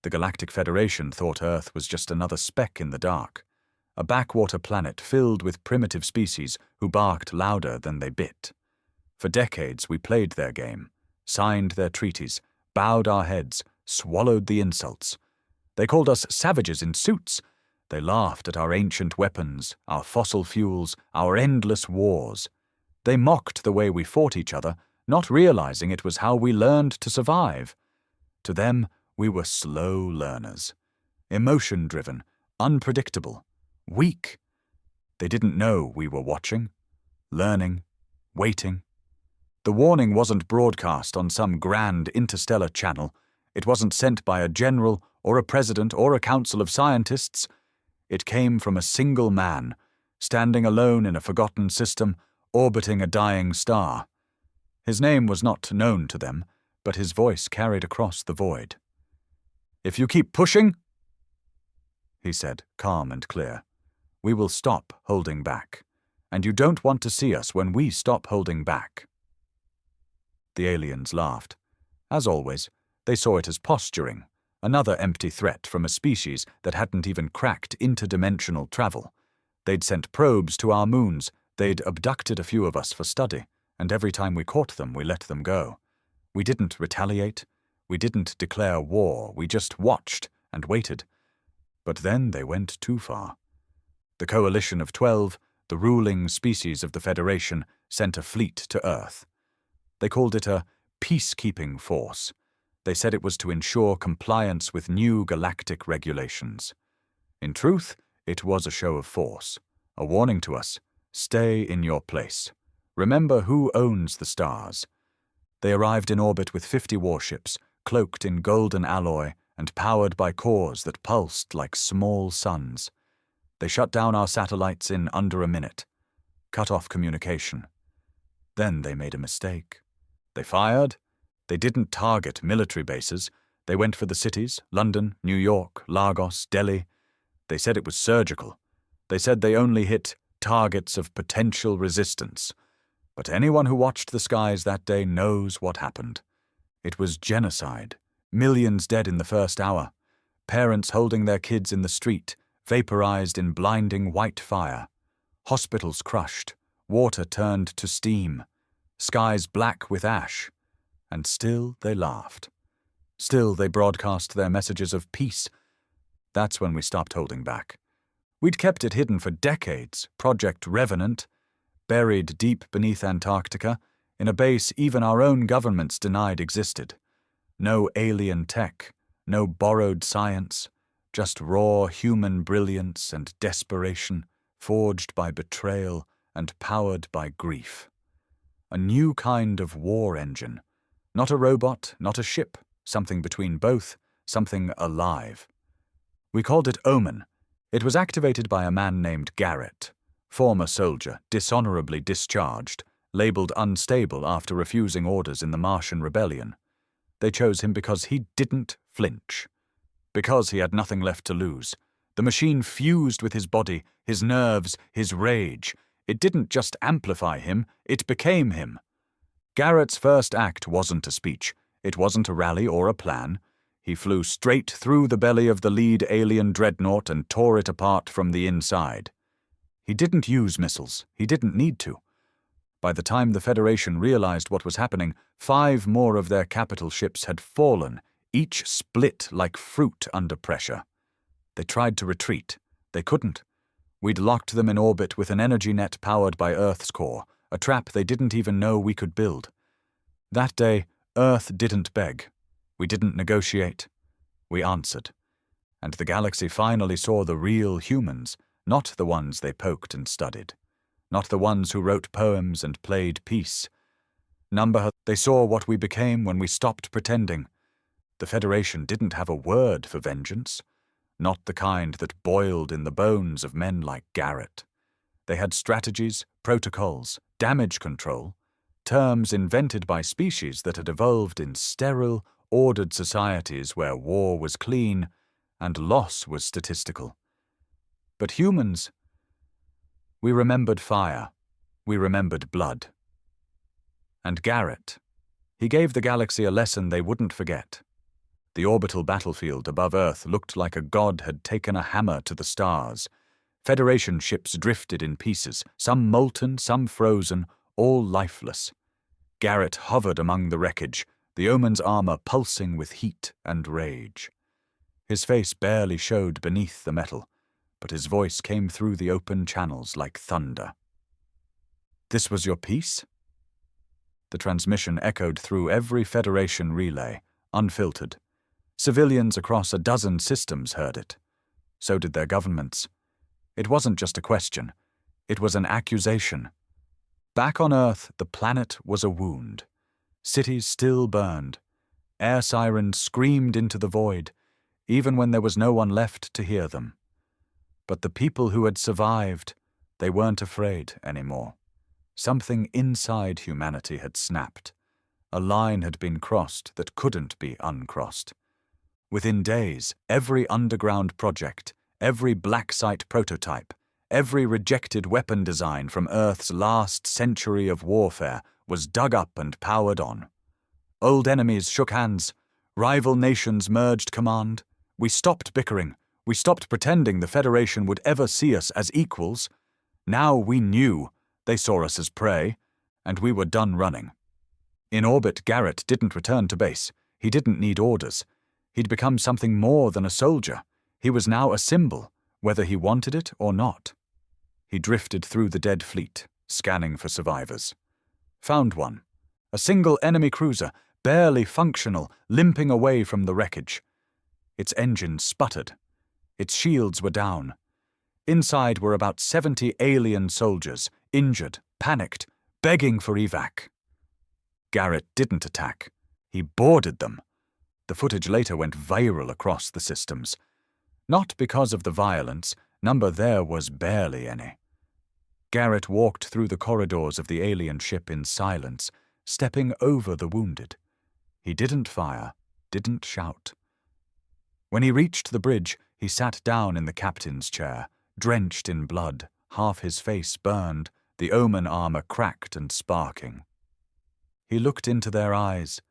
The Galactic Federation thought Earth was just another speck in the dark, a backwater planet filled with primitive species who barked louder than they bit. For decades we played their game, signed their treaties, bowed our heads, swallowed the insults. They called us savages in suits. They laughed at our ancient weapons, our fossil fuels, our endless wars. They mocked the way we fought each other, not realizing it was how we learned to survive. To them, we were slow learners, emotion-driven, unpredictable, weak. They didn't know we were watching, learning, waiting. The warning wasn't broadcast on some grand interstellar channel. It wasn't sent by a general or a president or a council of scientists. It came from a single man, standing alone in a forgotten system, orbiting a dying star. His name was not known to them, but his voice carried across the void. "If you keep pushing," he said, calm and clear, "we will stop holding back. And you don't want to see us when we stop holding back." The aliens laughed. As always, they saw it as posturing, another empty threat from a species that hadn't even cracked interdimensional travel. They'd sent probes to our moons, they'd abducted a few of us for study, and every time we caught them, we let them go. We didn't retaliate, we didn't declare war, we just watched and waited. But then they went too far. The Coalition of 12, the ruling species of the Federation, sent a fleet to Earth. They called it a peacekeeping force. They said it was to ensure compliance with new galactic regulations. In truth, it was a show of force, a warning to us: stay in your place. Remember who owns the stars. They arrived in orbit with 50 warships, cloaked in golden alloy and powered by cores that pulsed like small suns. They shut down our satellites in under a minute, cut off communication. Then they made a mistake. They fired. They didn't target military bases. They went for the cities: London, New York, Lagos, Delhi. They said it was surgical. They said they only hit targets of potential resistance. But anyone who watched the skies that day knows what happened. It was genocide. Millions dead in the first hour. Parents holding their kids in the street, vaporized in blinding white fire. Hospitals crushed. Water turned to steam. Skies black with ash. And still they laughed. Still they broadcast their messages of peace. That's when we stopped holding back. We'd kept it hidden for decades, Project Revenant, buried deep beneath Antarctica, in a base even our own governments denied existed. No alien tech, no borrowed science, just raw human brilliance and desperation, forged by betrayal and powered by grief. A new kind of war engine. Not a robot, not a ship, something between both, something alive. We called it Omen. It was activated by a man named Garrett, former soldier, dishonorably discharged, labeled unstable after refusing orders in the Martian Rebellion. They chose him because he didn't flinch. Because he had nothing left to lose. The machine fused with his body, his nerves, his rage. It didn't just amplify him, it became him. Garrett's first act wasn't a speech. It wasn't a rally or a plan. He flew straight through the belly of the lead alien dreadnought and tore it apart from the inside. He didn't use missiles. He didn't need to. By the time the Federation realized what was happening, 5 more of their capital ships had fallen, each split like fruit under pressure. They tried to retreat. They couldn't. We'd locked them in orbit with an energy net powered by Earth's core, a trap they didn't even know we could build. That day, Earth didn't beg. We didn't negotiate. We answered. And the galaxy finally saw the real humans, not the ones they poked and studied. Not the ones who wrote poems and played peace. They saw what we became when we stopped pretending. The Federation didn't have a word for vengeance. Not the kind that boiled in the bones of men like Garrett. They had strategies, protocols, damage control, terms invented by species that had evolved in sterile, ordered societies where war was clean and loss was statistical. But humans, we remembered fire, we remembered blood. And Garrett, he gave the galaxy a lesson they wouldn't forget. The orbital battlefield above Earth looked like a god had taken a hammer to the stars. Federation ships drifted in pieces, some molten, some frozen, all lifeless. Garrett hovered among the wreckage, the Omen's armor pulsing with heat and rage. His face barely showed beneath the metal, but his voice came through the open channels like thunder. "This was your piece?" The transmission echoed through every Federation relay, unfiltered. Civilians across a dozen systems heard it. So did their governments. It wasn't just a question. It was an accusation. Back on Earth, the planet was a wound. Cities still burned. Air sirens screamed into the void, even when there was no one left to hear them. But the people who had survived, they weren't afraid anymore. Something inside humanity had snapped. A line had been crossed that couldn't be uncrossed. Within days, every underground project, every black site prototype, every rejected weapon design from Earth's last century of warfare was dug up and powered on. Old enemies shook hands. Rival nations merged command. We stopped bickering. We stopped pretending the Federation would ever see us as equals. Now we knew they saw us as prey, and we were done running. In orbit, Garrett didn't return to base. He didn't need orders. He'd become something more than a soldier. He was now a symbol, whether he wanted it or not. He drifted through the dead fleet, scanning for survivors. Found one. A single enemy cruiser, barely functional, limping away from the wreckage. Its engines sputtered. Its shields were down. Inside were about 70 alien soldiers, injured, panicked, begging for evac. Garrett didn't attack. He boarded them. The footage later went viral across the systems. Not because of the violence, number there was barely any. Garrett walked through the corridors of the alien ship in silence, stepping over the wounded. He didn't fire, didn't shout. When he reached the bridge, he sat down in the captain's chair, drenched in blood, half his face burned, the Omen armor cracked and sparking. He looked into their eyes,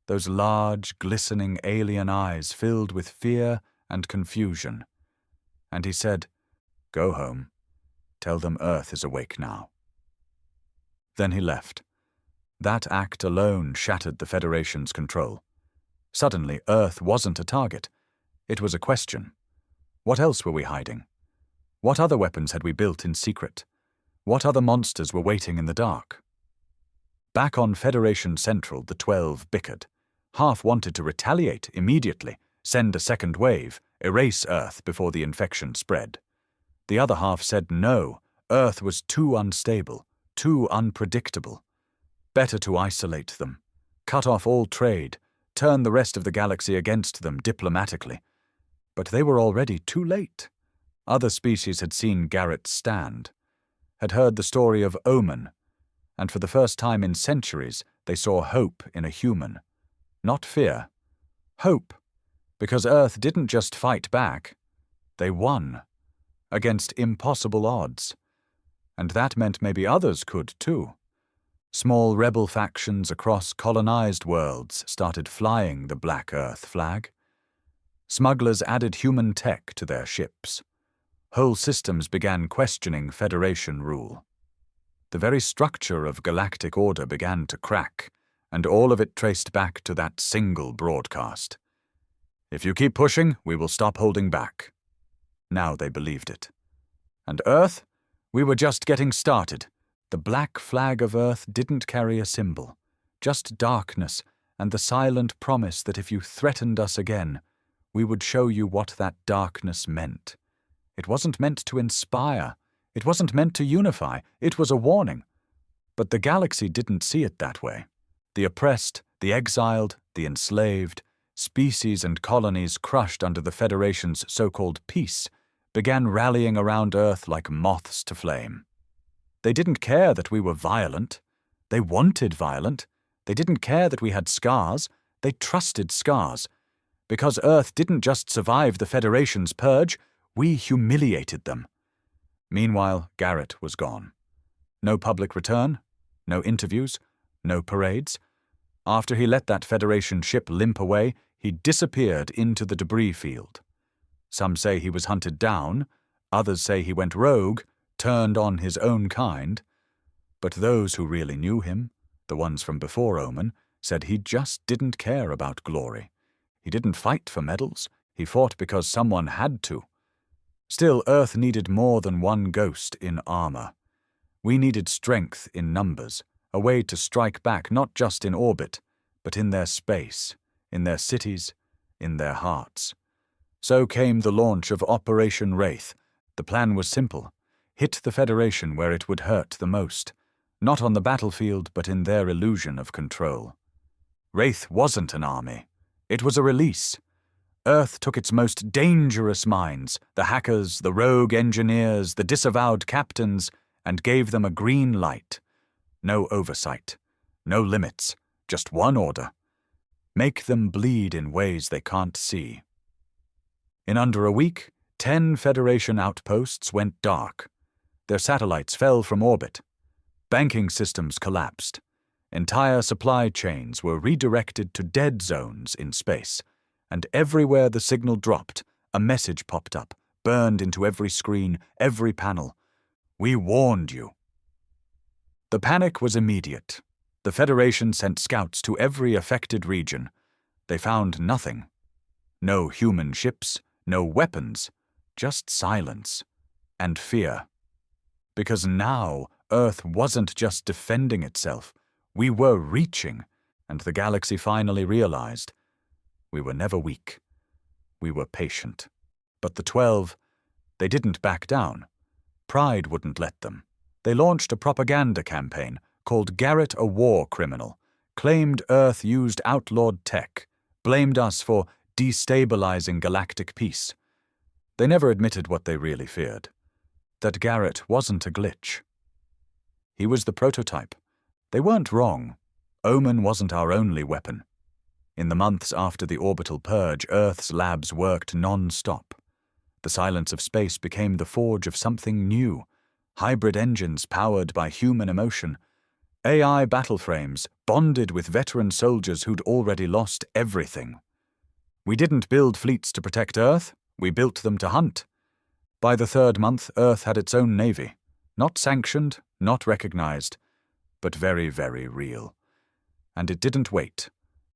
those large, glistening alien eyes filled with fear and confusion. And he said, "Go home. Tell them Earth is awake now." Then he left. That act alone shattered the Federation's control. Suddenly, Earth wasn't a target. It was a question. What else were we hiding? What other weapons had we built in secret? What other monsters were waiting in the dark? Back on Federation Central, the 12 bickered. Half wanted to retaliate immediately, send a second wave, erase Earth before the infection spread. The other half said no, Earth was too unstable, too unpredictable. Better to isolate them, cut off all trade, turn the rest of the galaxy against them diplomatically. But they were already too late. Other species had seen Garrett stand, had heard the story of Omen, and for the first time in centuries they saw hope in a human. Not fear. Hope. Because Earth didn't just fight back. They won. Against impossible odds. And that meant maybe others could too. Small rebel factions across colonized worlds started flying the Black Earth flag. Smugglers added human tech to their ships. Whole systems began questioning Federation rule. The very structure of galactic order began to crack, and all of it traced back to that single broadcast. "If you keep pushing, we will stop holding back." Now they believed it. And Earth? We were just getting started. The black flag of Earth didn't carry a symbol, just darkness and the silent promise that if you threatened us again, we would show you what that darkness meant. It wasn't meant to inspire. It wasn't meant to unify. It was a warning. But the galaxy didn't see it that way. The oppressed, the exiled, the enslaved, species and colonies crushed under the Federation's so-called peace began rallying around Earth like moths to flame. They didn't care that we were violent. They wanted violent. They didn't care that we had scars. They trusted scars. Because Earth didn't just survive the Federation's purge, we humiliated them. Meanwhile, Garrett was gone. No public return, no interviews, no parades. After he let that Federation ship limp away, he disappeared into the debris field. Some say he was hunted down, others say he went rogue, turned on his own kind. But those who really knew him, the ones from before Omen, said he just didn't care about glory. He didn't fight for medals, he fought because someone had to. Still, Earth needed more than one ghost in armor. We needed strength in numbers, a way to strike back not just in orbit, but in their space, in their cities, in their hearts. So came the launch of Operation Wraith. The plan was simple: hit the Federation where it would hurt the most, not on the battlefield but in their illusion of control. Wraith wasn't an army. It was a release. Earth took its most dangerous minds, the hackers, the rogue engineers, the disavowed captains, and gave them a green light. No oversight, no limits, just one order. Make them bleed in ways they can't see. In under a week, 10 Federation outposts went dark. Their satellites fell from orbit. Banking systems collapsed. Entire supply chains were redirected to dead zones in space, and everywhere the signal dropped, a message popped up, burned into every screen, every panel. We warned you. The panic was immediate. The Federation sent scouts to every affected region. They found nothing. No human ships, no weapons, just silence and fear. Because now Earth wasn't just defending itself. We were reaching, and the galaxy finally realized. We were never weak. We were patient. But the 12, they didn't back down. Pride wouldn't let them. They launched a propaganda campaign, called Garrett a war criminal, claimed Earth used outlawed tech, blamed us for destabilizing galactic peace. They never admitted what they really feared, that Garrett wasn't a glitch. He was the prototype. They weren't wrong. Omen wasn't our only weapon. In the months after the orbital purge, Earth's labs worked non-stop. The silence of space became the forge of something new. Hybrid engines powered by human emotion. AI battleframes bonded with veteran soldiers who'd already lost everything. We didn't build fleets to protect Earth. We built them to hunt. By the 3rd month, Earth had its own navy. Not sanctioned, not recognized, but very, very real. And it didn't wait.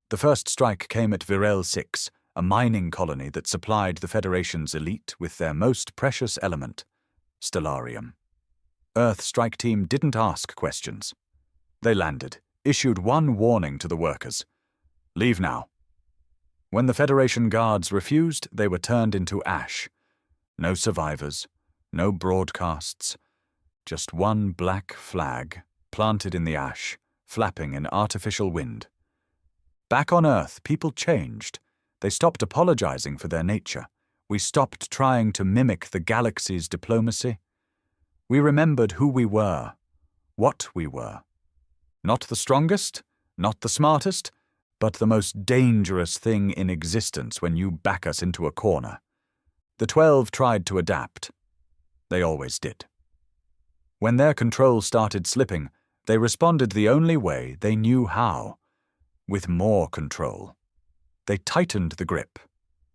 The first strike came at Virel 6, a mining colony that supplied the Federation's elite with their most precious element, stellarium. Earth strike team didn't ask questions. They landed, issued one warning to the workers: leave now. When the Federation guards refused, they were turned into ash. No survivors, no broadcasts, just one black flag planted in the ash, flapping in artificial wind. Back on Earth, people changed. They stopped apologizing for their nature. We stopped trying to mimic the galaxy's diplomacy. We remembered who we were, what we were. Not the strongest, not the smartest, but the most dangerous thing in existence when you back us into a corner. The 12 tried to adapt. They always did. When their control started slipping, they responded the only way they knew how, with more control. They tightened the grip,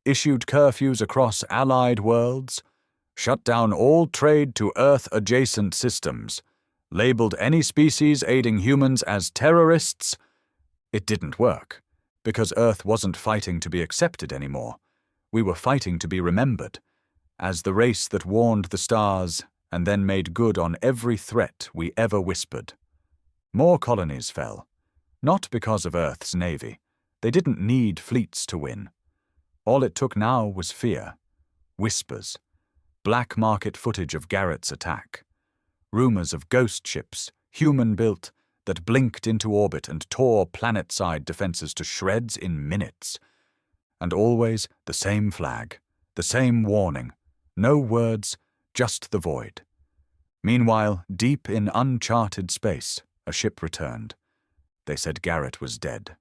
issued curfews across allied worlds, shut down all trade to Earth-adjacent systems, labeled any species aiding humans as terrorists. It didn't work, because Earth wasn't fighting to be accepted anymore. We were fighting to be remembered, as the race that warned the stars and then made good on every threat we ever whispered. More colonies fell, not because of Earth's navy. They didn't need fleets to win. All it took now was fear, whispers, black market footage of Garrett's attack, rumors of ghost ships, human-built, that blinked into orbit and tore planet-side defenses to shreds in minutes. And always the same flag, the same warning, no words, just the void. Meanwhile, deep in uncharted space, a ship returned. They said Garrett was dead,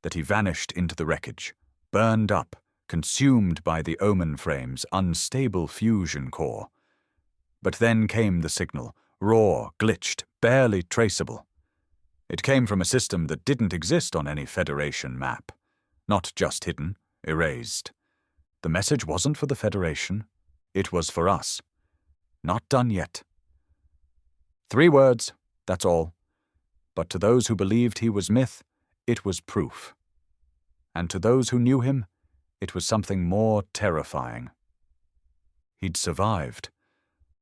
that he vanished into the wreckage, burned up, consumed by the Omen frame's unstable fusion core. But then came the signal, raw, glitched, barely traceable. It came from a system that didn't exist on any Federation map. Not just hidden, erased. The message wasn't for the Federation. It was for us. Not done yet. 3 words, that's all. But to those who believed he was myth, it was proof. And to those who knew him, it was something more terrifying. He'd survived.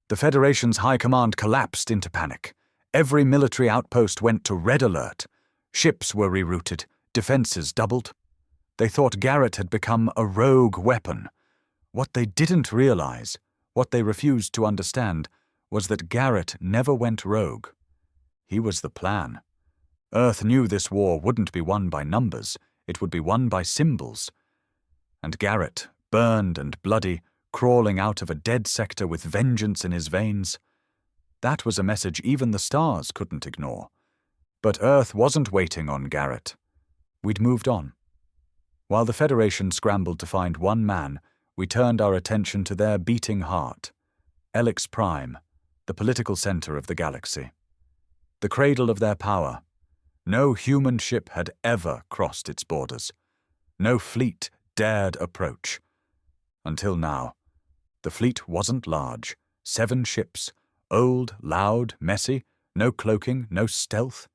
The Federation's high command collapsed into panic. Every military outpost went to red alert. Ships were rerouted, defenses doubled. They thought Garrett had become a rogue weapon. What they didn't realize, what they refused to understand, was that Garrett never went rogue. He was the plan. Earth knew this war wouldn't be won by numbers, it would be won by symbols. And Garrett, burned and bloody, crawling out of a dead sector with vengeance in his veins. That was a message even the stars couldn't ignore. But Earth wasn't waiting on Garrett. We'd moved on. While the Federation scrambled to find one man, we turned our attention to their beating heart, Helix Prime, the political center of the galaxy. The cradle of their power. No human ship had ever crossed its borders. No fleet dared approach. Until now. The fleet wasn't large. 7 ships. Old, loud, messy. No cloaking, no stealth.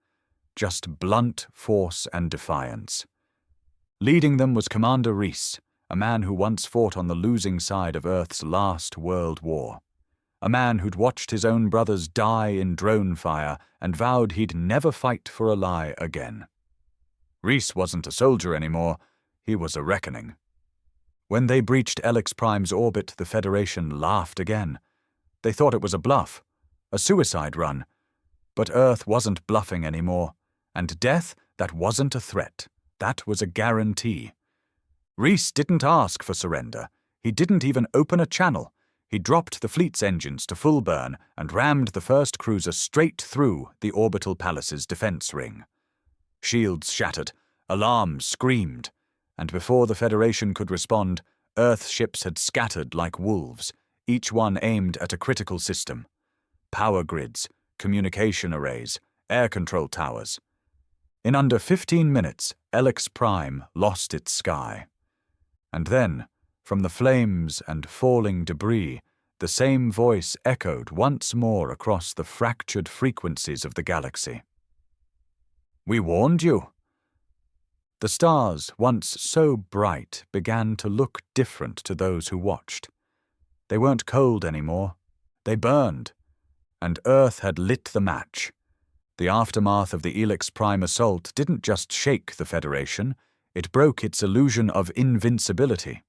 Just blunt force and defiance. Leading them was Commander Reese, a man who once fought on the losing side of Earth's last world war. A man who'd watched his own brothers die in drone fire and vowed he'd never fight for a lie again. Reese wasn't a soldier anymore, he was a reckoning. When they breached Helix Prime's orbit, the Federation laughed again. They thought it was a bluff, a suicide run. But Earth wasn't bluffing anymore, and death, that wasn't a threat, that was a guarantee. Reese didn't ask for surrender, he didn't even open a channel. He dropped the fleet's engines to full burn and rammed the first cruiser straight through the orbital palace's defense ring. Shields shattered, alarms screamed, and before the Federation could respond, Earth ships had scattered like wolves, each one aimed at a critical system. Power grids, communication arrays, air control towers. In under 15 minutes, Helix Prime lost its sky. And then, from the flames and falling debris, the same voice echoed once more across the fractured frequencies of the galaxy. "We warned you." The stars, once so bright, began to look different to those who watched. They weren't cold anymore. They burned. And Earth had lit the match. The aftermath of the Helix Prime assault didn't just shake the Federation, it broke its illusion of invincibility.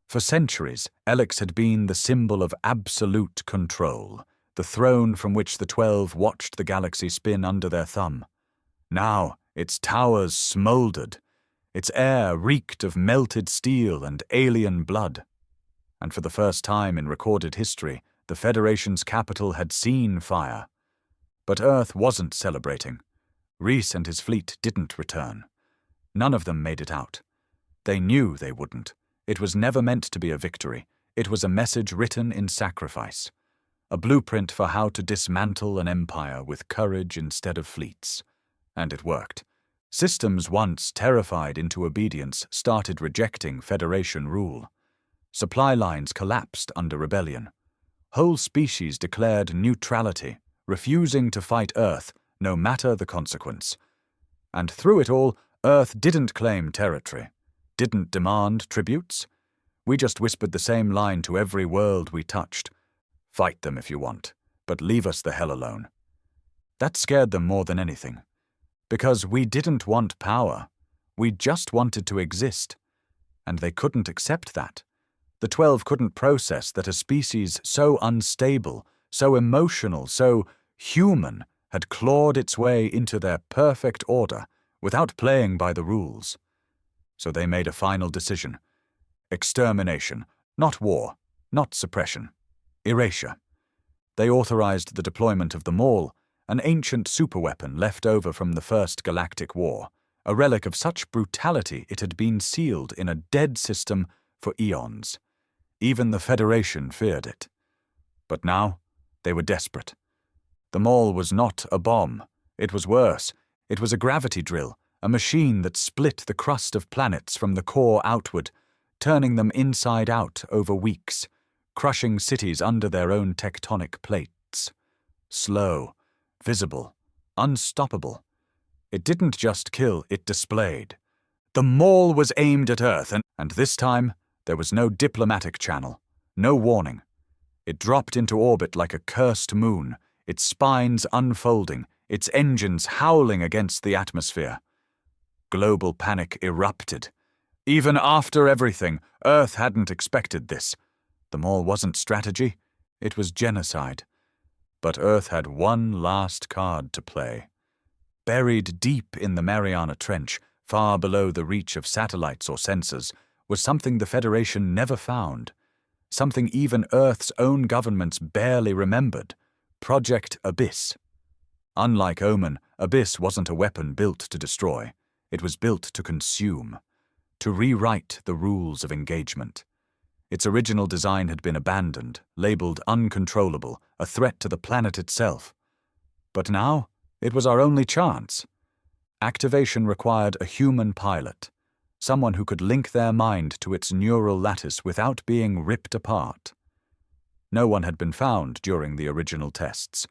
For centuries, Helix had been the symbol of absolute control, the throne from which the 12 watched the galaxy spin under their thumb. Now, its towers smoldered. Its air reeked of melted steel and alien blood. And for the first time in recorded history, the Federation's capital had seen fire. But Earth wasn't celebrating. Reese and his fleet didn't return. None of them made it out. They knew they wouldn't. It was never meant to be a victory. It was a message written in sacrifice. A blueprint for how to dismantle an empire with courage instead of fleets. And it worked. Systems once terrified into obedience started rejecting Federation rule. Supply lines collapsed under rebellion. Whole species declared neutrality, refusing to fight Earth, no matter the consequence. And through it all, Earth didn't claim territory, didn't demand tributes. We just whispered the same line to every world we touched. Fight them if you want, but leave us the hell alone. That scared them more than anything. Because we didn't want power. We just wanted to exist. And they couldn't accept that. The 12 couldn't process that a species so unstable, so emotional, so human had clawed its way into their perfect order without playing by the rules. So they made a final decision. Extermination, not war, not suppression. Erasure. They authorized the deployment of the Maul, an ancient superweapon left over from the First Galactic War, a relic of such brutality it had been sealed in a dead system for eons. Even the Federation feared it. But now, they were desperate. The Maul was not a bomb. It was worse. It was a gravity drill, a machine that split the crust of planets from the core outward, turning them inside out over weeks, crushing cities under their own tectonic plates. Slow, visible, unstoppable. It didn't just kill, it displayed. The maul was aimed at Earth, and this time there was no diplomatic channel, no warning. It dropped into orbit like a cursed moon, its spines unfolding, its engines howling against the atmosphere. Global panic erupted. Even after everything, Earth hadn't expected this. The maul wasn't strategy, it was genocide. But Earth had one last card to play. Buried deep in the Mariana Trench, far below the reach of satellites or sensors, was something the Federation never found. Something even Earth's own governments barely remembered. Project Abyss. Unlike Omen, Abyss wasn't a weapon built to destroy. It was built to consume, to rewrite the rules of engagement. Its original design had been abandoned, labeled uncontrollable, a threat to the planet itself. But now, it was our only chance. Activation required a human pilot, someone who could link their mind to its neural lattice without being ripped apart. No one had been found during the original tests.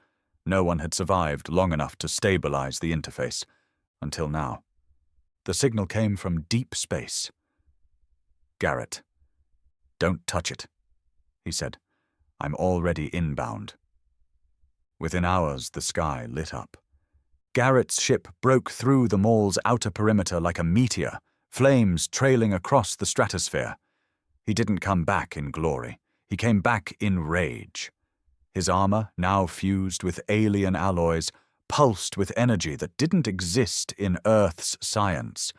No one had survived long enough to stabilize the interface, until now. The signal came from deep space. "Garrett, don't touch it," he said. "I'm already inbound." Within hours, the sky lit up. Garrett's ship broke through the maul's outer perimeter like a meteor, flames trailing across the stratosphere. He didn't come back in glory. He came back in rage. His armor, now fused with alien alloys, pulsed with energy that didn't exist in Earth's science.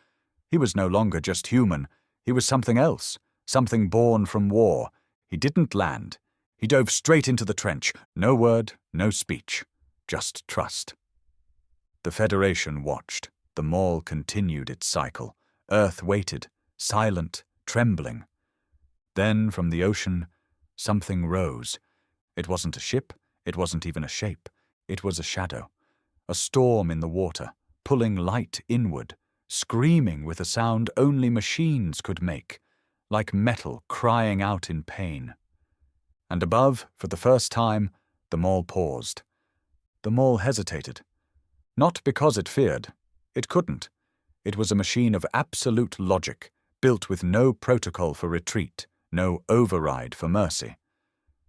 He was no longer just human. He was something else, something born from war. He didn't land. He dove straight into the trench. No word, no speech, just trust. The Federation watched. The maul continued its cycle. Earth waited, silent, trembling. Then, from the ocean, something rose. It wasn't a ship. It wasn't even a shape. It was a shadow. A storm in the water, pulling light inward, screaming with a sound only machines could make, like metal crying out in pain. And above, for the first time, the maul paused. The maul hesitated. Not because it feared. It couldn't. It was a machine of absolute logic, built with no protocol for retreat, no override for mercy.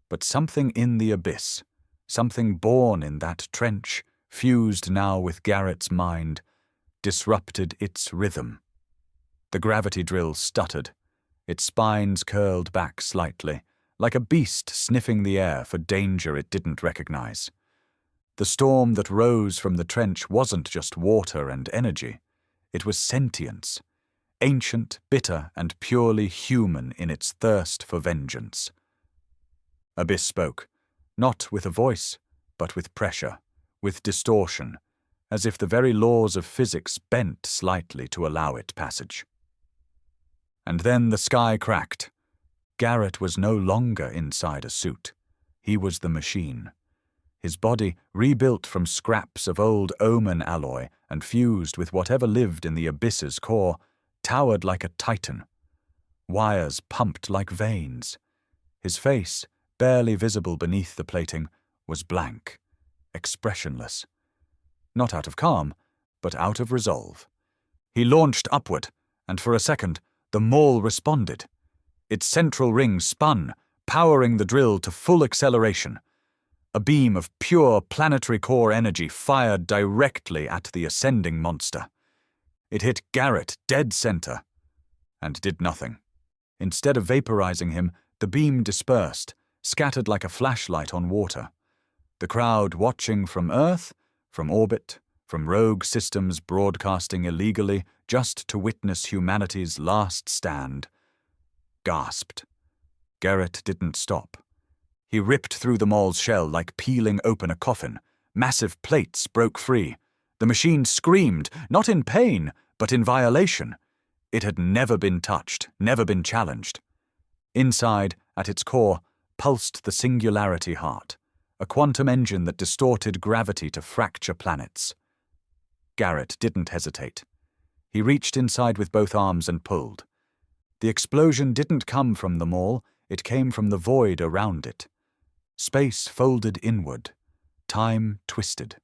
But something in the abyss, something born in that trench, fused now with Garrett's mind, disrupted its rhythm. The gravity drill stuttered. Its spines curled back slightly, like a beast sniffing the air for danger it didn't recognize. The storm that rose from the trench wasn't just water and energy. It was sentience, ancient, bitter, and purely human in its thirst for vengeance. Abyss spoke, not with a voice, but with pressure, with distortion, as if the very laws of physics bent slightly to allow it passage. And then the sky cracked. Garrett was no longer inside a suit. He was the machine. His body, rebuilt from scraps of old Omen alloy and fused with whatever lived in the abyss's core, towered like a titan. Wires pumped like veins. His face, barely visible beneath the plating, was blank, expressionless. Not out of calm, but out of resolve. He launched upward, and for a second, the maul responded. Its central ring spun, powering the drill to full acceleration. A beam of pure planetary core energy fired directly at the ascending monster. It hit Garrett dead center, and did nothing. Instead of vaporizing him, the beam dispersed, scattered like a flashlight on water. The crowd watching from Earth, from orbit, from rogue systems broadcasting illegally just to witness humanity's last stand, gasped. Garrett didn't stop. He ripped through the maul's shell like peeling open a coffin. Massive plates broke free. The machine screamed, not in pain, but in violation. It had never been touched, never been challenged. Inside, at its core, pulsed the singularity heart, a quantum engine that distorted gravity to fracture planets. Garrett didn't hesitate. He reached inside with both arms and pulled. The explosion didn't come from the mall, it came from the void around it. Space folded inward, time twisted.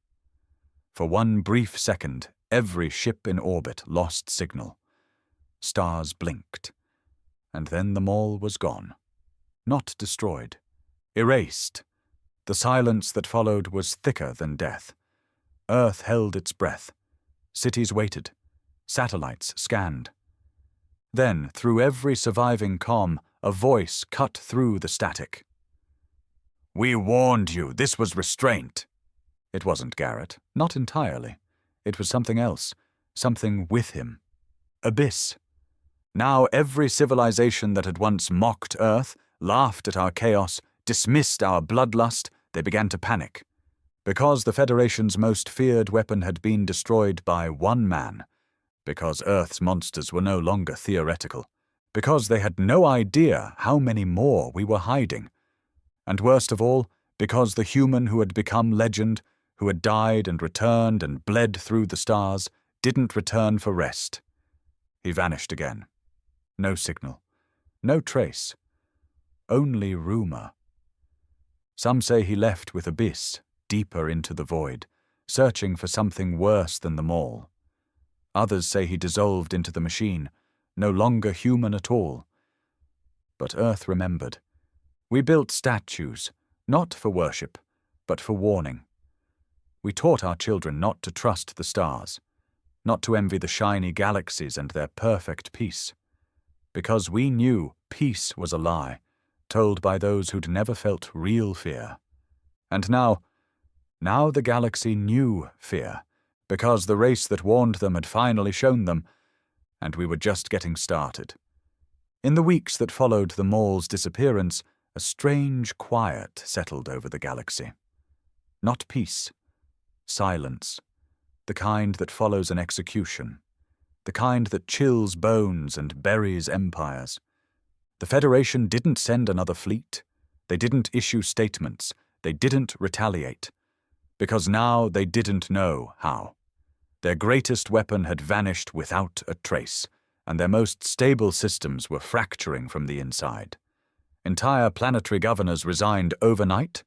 For one brief second, every ship in orbit lost signal. Stars blinked. And then the mall was gone. Not destroyed. Erased. The silence that followed was thicker than death. Earth held its breath. Cities waited. Satellites scanned. Then, through every surviving comm, a voice cut through the static. "We warned you, this was restraint." It wasn't Garrett, not entirely. It was something else, something with him. Abyss. Now every civilization that had once mocked Earth, laughed at our chaos, dismissed our bloodlust, they began to panic. Because the Federation's most feared weapon had been destroyed by one man. Because Earth's monsters were no longer theoretical. Because they had no idea how many more we were hiding. And worst of all, because the human who had become legend, who had died and returned and bled through the stars, didn't return for rest. He vanished again. No signal. No trace. Only rumor. Some say he left with Abyss, deeper into the void, searching for something worse than the mall. Others say he dissolved into the machine, no longer human at all. But Earth remembered. We built statues, not for worship, but for warning. We taught our children not to trust the stars, not to envy the shiny galaxies and their perfect peace. Because we knew peace was a lie, told by those who'd never felt real fear. And now the galaxy knew fear, because the race that warned them had finally shown them, and we were just getting started. In the weeks that followed the mall's disappearance, a strange quiet settled over the galaxy. Not peace, silence, the kind that follows an execution, the kind that chills bones and buries empires. The Federation didn't send another fleet. They didn't issue statements. They didn't retaliate. Because now they didn't know how. Their greatest weapon had vanished without a trace, and their most stable systems were fracturing from the inside. Entire planetary governors resigned overnight.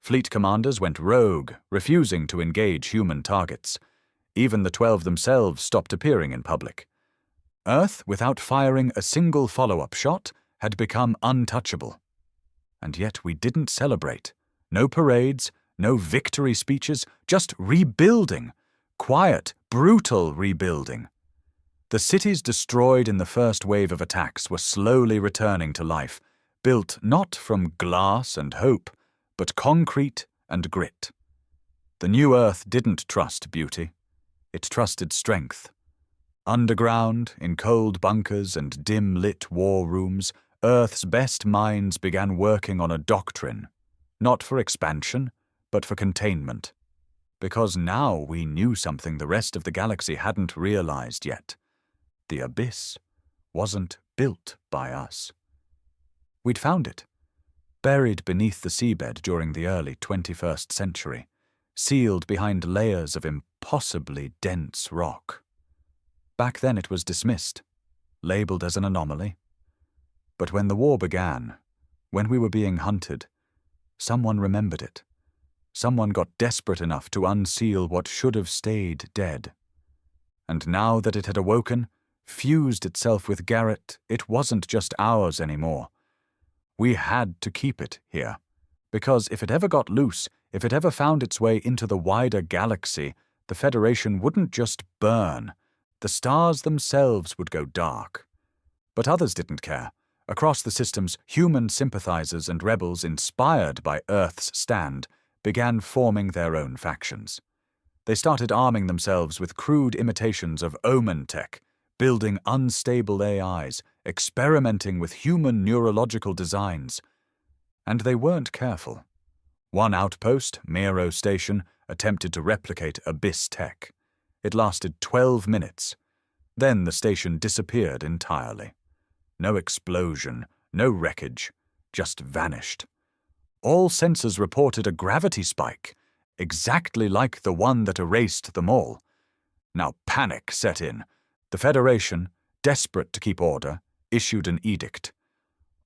Fleet commanders went rogue, refusing to engage human targets. Even the 12 themselves stopped appearing in public. Earth, without firing a single follow-up shot, had become untouchable. And yet we didn't celebrate. No parades, no victory speeches, just rebuilding. Quiet, brutal rebuilding. The cities destroyed in the first wave of attacks were slowly returning to life, built not from glass and hope, but concrete and grit. The new Earth didn't trust beauty. It trusted strength. Underground, in cold bunkers and dim-lit war rooms, Earth's best minds began working on a doctrine, not for expansion, but for containment. Because now we knew something the rest of the galaxy hadn't realized yet. The Abyss wasn't built by us. We'd found it, buried beneath the seabed during the early 21st century, sealed behind layers of impossibly dense rock. Back then it was dismissed, labeled as an anomaly. But when the war began, when we were being hunted, someone remembered it. Someone got desperate enough to unseal what should have stayed dead. And now that it had awoken, fused itself with Garrett, it wasn't just ours anymore. We had to keep it here, because if it ever got loose, if it ever found its way into the wider galaxy, the Federation wouldn't just burn. The stars themselves would go dark. But others didn't care. Across the systems, human sympathizers and rebels inspired by Earth's stand began forming their own factions. They started arming themselves with crude imitations of Omen tech, building unstable AIs, experimenting with human neurological designs. And they weren't careful. One outpost, Miro Station, attempted to replicate Abyss tech. It lasted 12 minutes. Then the station disappeared entirely. No explosion, no wreckage, just vanished. All sensors reported a gravity spike, exactly like the one that erased them all. Now panic set in. The Federation, desperate to keep order, issued an edict.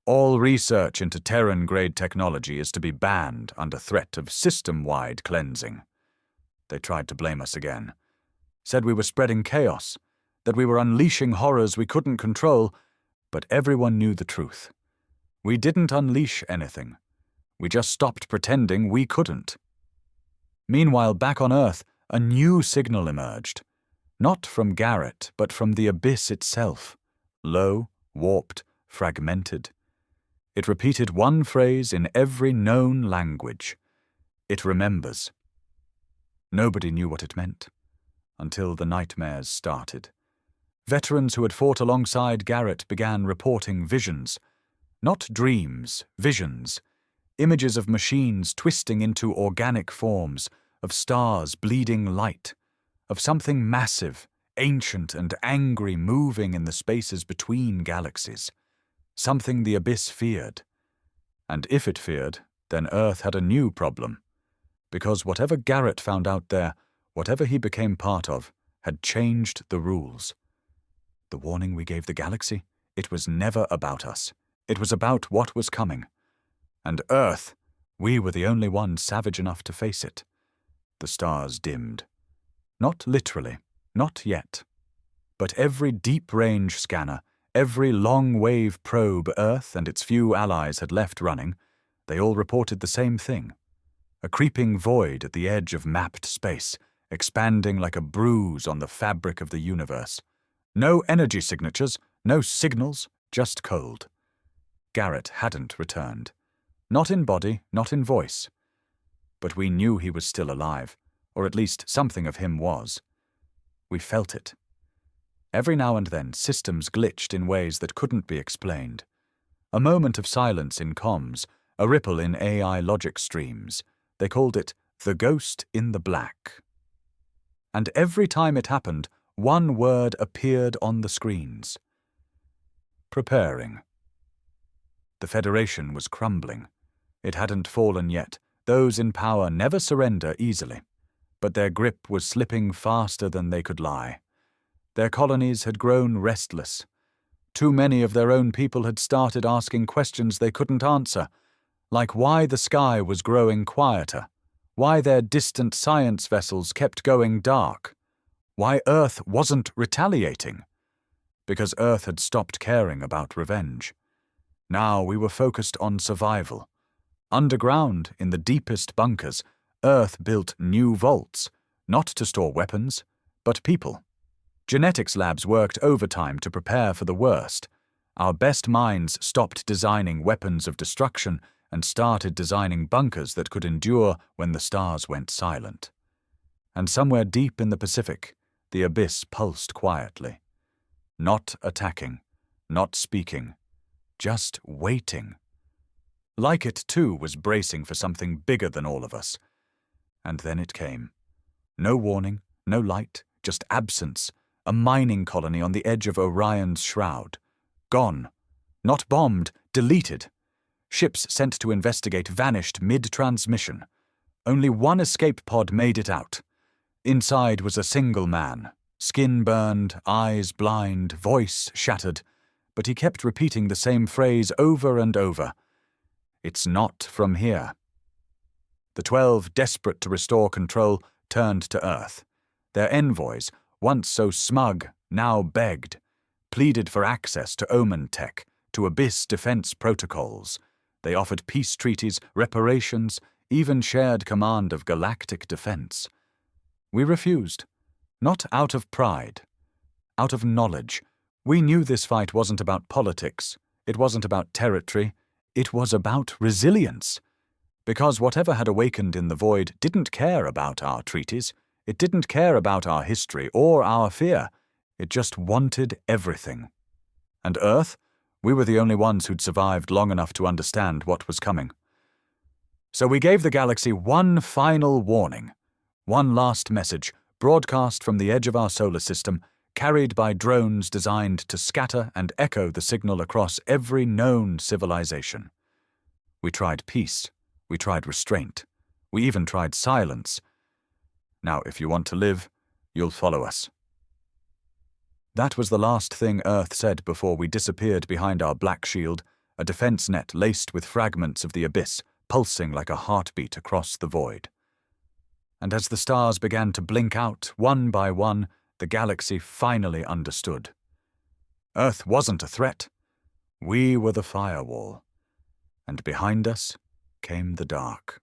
All research into Terran-grade technology is to be banned under threat of system-wide cleansing. They tried to blame us again. Said we were spreading chaos, that we were unleashing horrors we couldn't control, but everyone knew the truth. We didn't unleash anything. We just stopped pretending we couldn't. Meanwhile, back on Earth, a new signal emerged. Not from Garrett, but from the abyss itself. Low, warped, fragmented. It repeated one phrase in every known language. It remembers. Nobody knew what it meant, until the nightmares started. Veterans who had fought alongside Garrett began reporting visions. Not dreams, visions. Images of machines twisting into organic forms, of stars bleeding light, of something massive, ancient and angry moving in the spaces between galaxies. Something the abyss feared. And if it feared, then Earth had a new problem. Because whatever Garrett found out there, whatever he became part of, had changed the rules. The warning we gave the galaxy, it was never about us. It was about what was coming. And Earth, we were the only ones savage enough to face it. The stars dimmed. Not literally, not yet. But every deep-range scanner, every long-wave probe Earth and its few allies had left running, they all reported the same thing. A creeping void at the edge of mapped space, expanding like a bruise on the fabric of the universe. No energy signatures, no signals, just cold. Garrett hadn't returned. Not in body, not in voice. But we knew he was still alive, or at least something of him was. We felt it. Every now and then, systems glitched in ways that couldn't be explained. A moment of silence in comms, a ripple in AI logic streams. They called it the ghost in the black. And every time it happened, one word appeared on the screens. Preparing. The Federation was crumbling. It hadn't fallen yet. Those in power never surrender easily. But their grip was slipping faster than they could lie. Their colonies had grown restless. Too many of their own people had started asking questions they couldn't answer, like why the sky was growing quieter, why their distant science vessels kept going dark, why Earth wasn't retaliating. Because Earth had stopped caring about revenge. Now we were focused on survival. Underground, in the deepest bunkers, Earth built new vaults, not to store weapons, but people. Genetics labs worked overtime to prepare for the worst. Our best minds stopped designing weapons of destruction and started designing bunkers that could endure when the stars went silent. And somewhere deep in the Pacific, the abyss pulsed quietly. Not attacking, not speaking, just waiting. Like it, too, was bracing for something bigger than all of us. And then it came. No warning, no light, just absence. A mining colony on the edge of Orion's shroud. Gone. Not bombed, deleted. Ships sent to investigate vanished mid-transmission. Only one escape pod made it out. Inside was a single man. Skin burned, eyes blind, voice shattered. But he kept repeating the same phrase over and over. It's not from here. The 12, desperate to restore control, turned to Earth. Their envoys, once so smug, now begged, pleaded for access to Omen tech, to Abyss defense protocols. They offered peace treaties, reparations, even shared command of galactic defense. We refused, not out of pride, out of knowledge. We knew this fight wasn't about politics, it wasn't about territory, it was about resilience. Because whatever had awakened in the void didn't care about our treaties, it didn't care about our history or our fear. It just wanted everything. And Earth? We were the only ones who'd survived long enough to understand what was coming. So we gave the galaxy one final warning. One last message, broadcast from the edge of our solar system, carried by drones designed to scatter and echo the signal across every known civilization. We tried peace. We tried restraint. We even tried silence. Now, if you want to live, you'll follow us. That was the last thing Earth said before we disappeared behind our black shield, a defense net laced with fragments of the abyss, pulsing like a heartbeat across the void. And as the stars began to blink out, one by one, the galaxy finally understood. Earth wasn't a threat. We were the firewall. And behind us came the dark.